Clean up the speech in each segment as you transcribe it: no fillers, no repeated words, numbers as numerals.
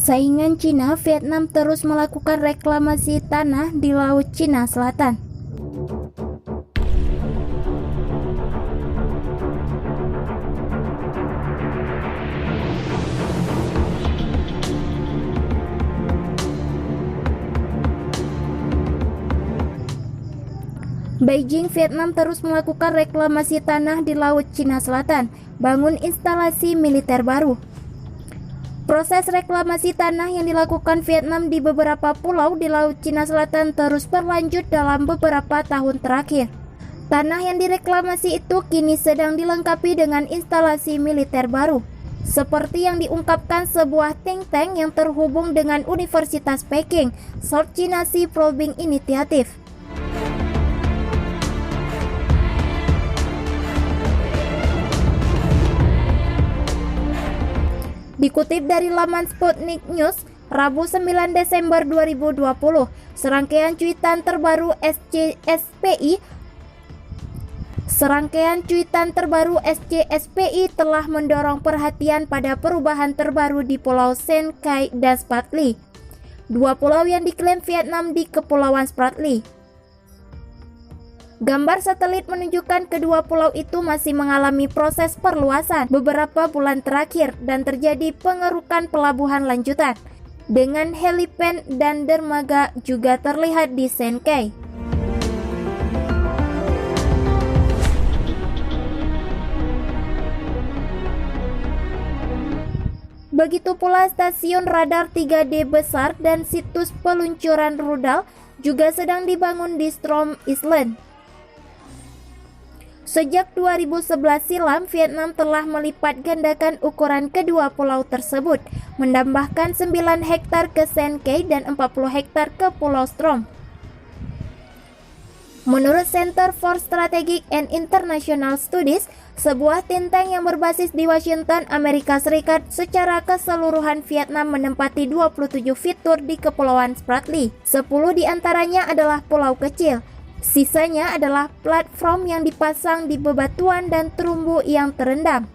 Saingan Cina, Vietnam terus melakukan reklamasi tanah di Laut Cina Selatan. Beijing, Vietnam terus melakukan reklamasi tanah di Laut Cina Selatan, bangun instalasi militer baru. Proses reklamasi tanah yang dilakukan Vietnam di beberapa pulau di Laut Cina Selatan terus berlanjut dalam beberapa tahun terakhir. Tanah yang direklamasi itu kini sedang dilengkapi dengan instalasi militer baru, seperti yang diungkapkan sebuah think tank yang terhubung dengan Universitas Peking, South China Sea Probing Initiative. Dikutip dari laman Sputnik News, Rabu 9 Desember 2020, serangkaian cuitan terbaru SCSPI telah mendorong perhatian pada perubahan terbaru di Pulau Sen Kai dan Spratly, dua pulau yang diklaim Vietnam di Kepulauan Spratly. Gambar satelit menunjukkan kedua pulau itu masih mengalami proses perluasan beberapa bulan terakhir dan terjadi pengerukan pelabuhan lanjutan, dengan helipad dan dermaga juga terlihat di Sen Kai. Begitu pula stasiun radar 3D besar dan situs peluncuran rudal juga sedang dibangun di Strom Island. Sejak 2011 silam, Vietnam telah melipat gandakan ukuran kedua pulau tersebut, menambahkan 9 hektar ke Sen Kai dan 40 hektar ke Pulau Strom. Menurut Center for Strategic and International Studies, sebuah think tank yang berbasis di Washington, Amerika Serikat, secara keseluruhan Vietnam menempati 27 fitur di Kepulauan Spratly. 10 diantaranya adalah pulau kecil. Sisanya adalah platform yang dipasang di bebatuan dan terumbu yang terendam.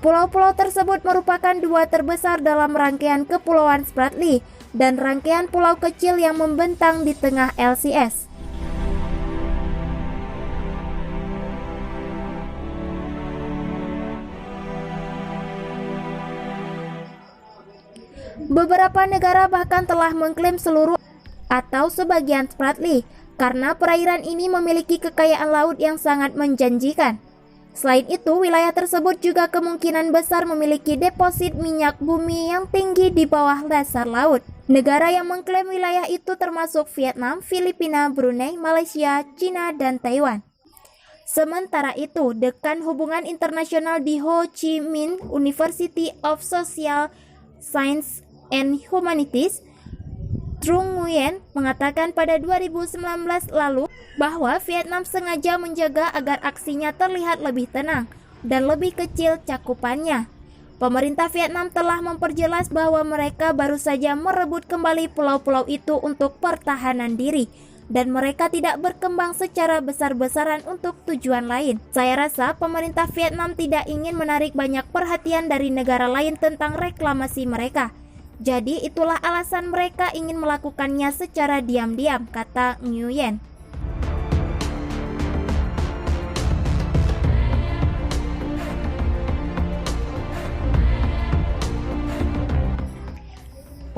Pulau-pulau tersebut merupakan dua terbesar dalam rangkaian Kepulauan Spratly dan rangkaian pulau kecil yang membentang di tengah LCS. Beberapa negara bahkan telah mengklaim seluruh atau sebagian Spratly, karena perairan ini memiliki kekayaan laut yang sangat menjanjikan. Selain itu, wilayah tersebut juga kemungkinan besar memiliki deposit minyak bumi yang tinggi di bawah dasar laut. Negara yang mengklaim wilayah itu termasuk Vietnam, Filipina, Brunei, Malaysia, China, dan Taiwan. Sementara itu, Dekan Hubungan Internasional di Ho Chi Minh University of Social Science and Humanities, Trung Nguyen, mengatakan pada 2019 lalu bahwa Vietnam sengaja menjaga agar aksinya terlihat lebih tenang dan lebih kecil cakupannya. Pemerintah Vietnam telah memperjelas bahwa mereka baru saja merebut kembali pulau-pulau itu untuk pertahanan diri dan mereka tidak berkembang secara besar-besaran untuk tujuan lain. Saya rasa pemerintah Vietnam tidak ingin menarik banyak perhatian dari negara lain tentang reklamasi mereka. Jadi itulah alasan mereka ingin melakukannya secara diam-diam, kata Nguyen.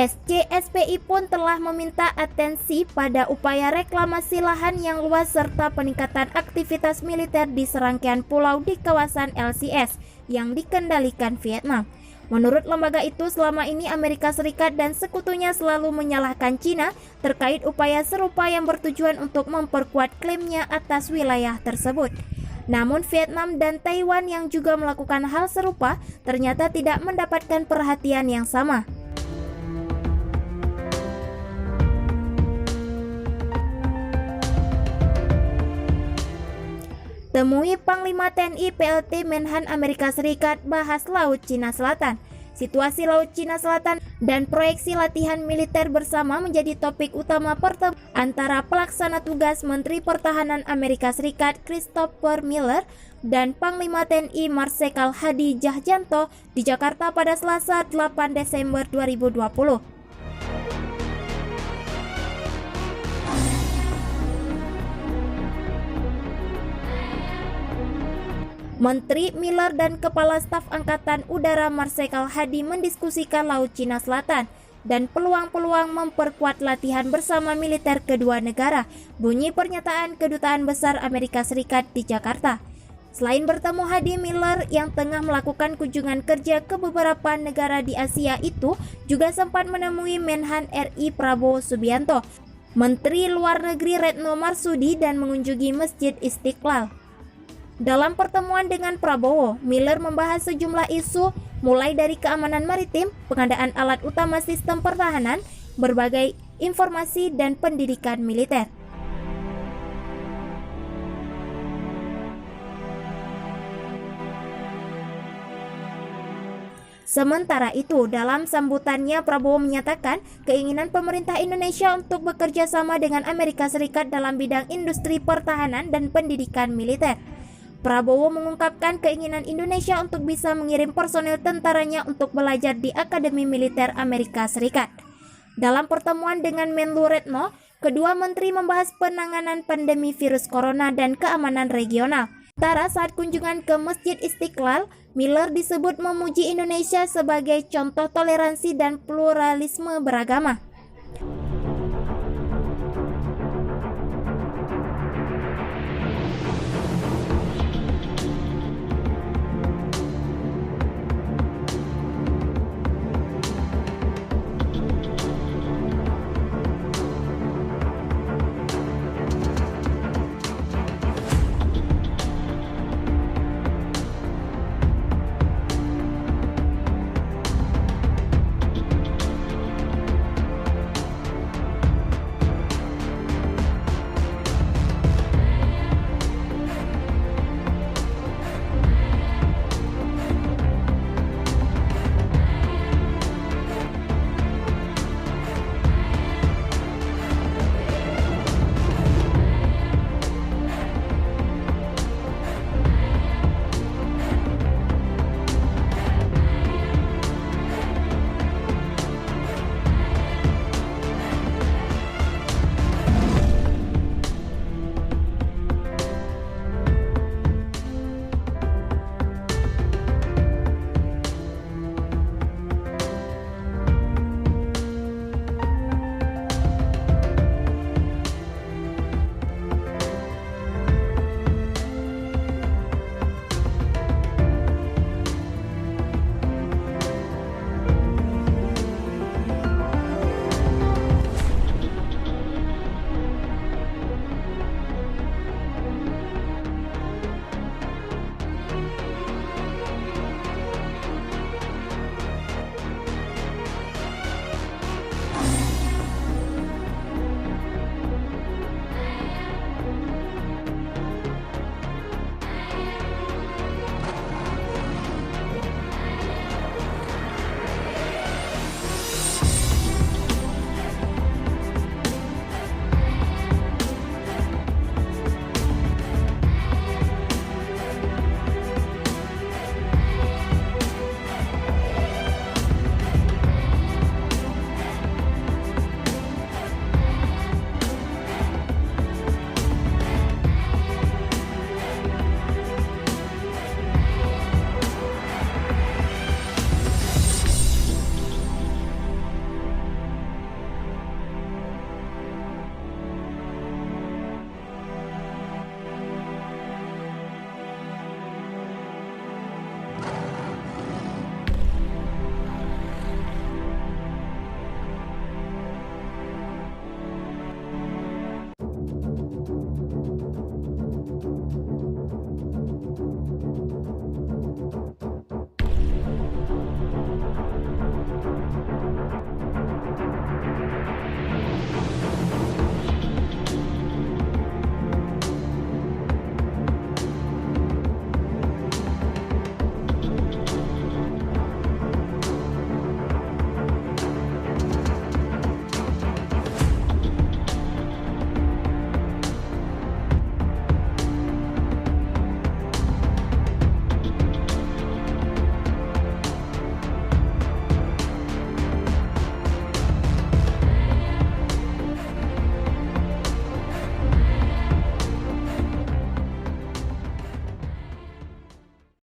SCSPI pun telah meminta atensi pada upaya reklamasi lahan yang luas serta peningkatan aktivitas militer di serangkaian pulau di kawasan LCS yang dikendalikan Vietnam. Menurut lembaga itu, selama ini Amerika Serikat dan sekutunya selalu menyalahkan Cina terkait upaya serupa yang bertujuan untuk memperkuat klaimnya atas wilayah tersebut. Namun Vietnam dan Taiwan yang juga melakukan hal serupa ternyata tidak mendapatkan perhatian yang sama. Temui Panglima TNI PLT Menhan Amerika Serikat bahas Laut Cina Selatan. Situasi Laut Cina Selatan dan proyeksi latihan militer bersama menjadi topik utama pertemuan antara pelaksana tugas Menteri Pertahanan Amerika Serikat Christopher Miller dan Panglima TNI Marsikal Hadi Tjahjanto di Jakarta pada Selasa 8 Desember 2020. Menteri Miller dan Kepala Staf Angkatan Udara Marsikal Hadi mendiskusikan Laut Cina Selatan dan peluang-peluang memperkuat latihan bersama militer kedua negara, bunyi pernyataan Kedutaan Besar Amerika Serikat di Jakarta. Selain bertemu Hadi, Miller yang tengah melakukan kunjungan kerja ke beberapa negara di Asia itu juga sempat menemui Menhan RI Prabowo Subianto, Menteri Luar Negeri Retno Marsudi dan mengunjungi Masjid Istiqlal. Dalam pertemuan dengan Prabowo, Miller membahas sejumlah isu mulai dari keamanan maritim, pengadaan alat utama sistem pertahanan, berbagai informasi dan pendidikan militer. Sementara itu, dalam sambutannya Prabowo menyatakan keinginan pemerintah Indonesia untuk bekerja sama dengan Amerika Serikat dalam bidang industri pertahanan dan pendidikan militer. Prabowo mengungkapkan keinginan Indonesia untuk bisa mengirim personel tentaranya untuk belajar di Akademi Militer Amerika Serikat. Dalam pertemuan dengan Menlu Retno, kedua menteri membahas penanganan pandemi virus corona dan keamanan regional. Sementara saat kunjungan ke Masjid Istiqlal, Miller disebut memuji Indonesia sebagai contoh toleransi dan pluralisme beragama.